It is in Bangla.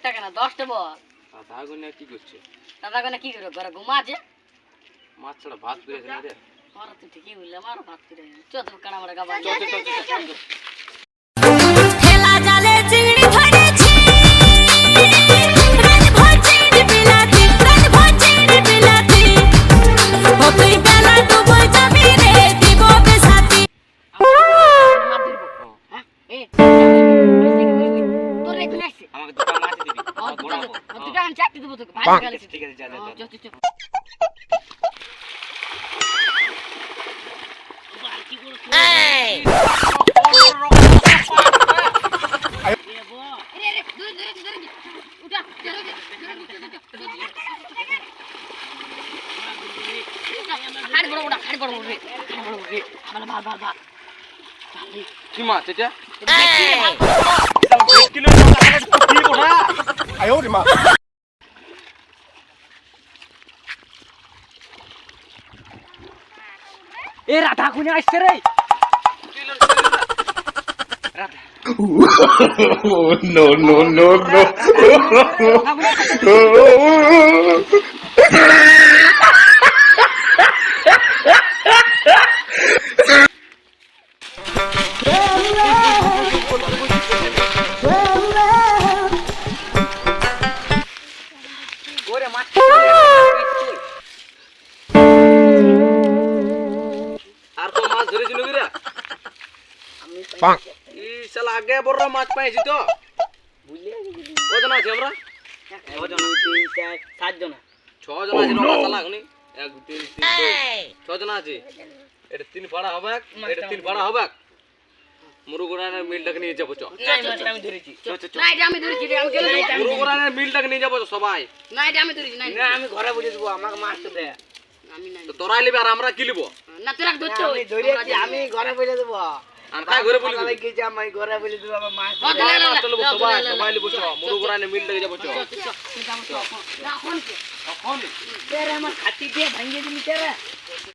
টাকা না 10 টাকা দাদা গুনে কি করছে? দাদা কোনে কি করে ঘরে ঘুমা আছে মাছ ছাড়া ভাত করেছে না রে। আর তুই ঠিকই বললি আমার ভাত করে চল তো কানা মারা গাবা চল। খেলা জালে চিংড়ি ধরেছি রাত ভর চিংড়ি বিলাতি ও তুই বেলা ডুবো যাবি রে দিব বেসাতি মার দিব হ্যাঁ এ তোর রে কোনে আছে আমাকে দুটো মাছ দিবি। দুটো আমি চাকরি দেব তোকে ভাই গেলে ঠিক আছে যা যা। চল কি মাছ এটা? 1 কিলো মাছ কি ওঠা? আয়ো রে মা এ রাধা কোনে আসছে রে? no no no no ওরে মাছ আর তো মাছ ধরেছিল কি রে? এই শালা আগে বড় মাছ পাইছি তো কজন আছে আমরা? 6 জন আছে রকা শালা গুনি 1 2 3 4 6 জন আছে। এটা 3 পাড়া হবে এটা 3 পাড়া হবে মুরুগুরানের মিলটাকে নিয়ে যাবো চ আমি ধরেছি না এটা আমি ধরেছি রে আমি গেলে মুরুগুরানের মিলটাকে নিয়ে যাবো সবাই। না এটা আমি ধরেছি না আমি ঘরে বুঝে দেবো আমাকে মাছ তো দে আমি নাই তো তোরাই লিবি আর আমরা কি লিবো? না তোরা ধরছো আমি ঘরে বলে দেবো আর কাই ঘরে বলি সকালে গেছি আমি ঘরে বলে দেবো আমার মাছ চলো সবাই সবাই লিবো চ মুরুগুরানের মিলটাকে যাবো চ এখন এখন আমার খাতি দিয়ে ভাঙিয়ে দিলি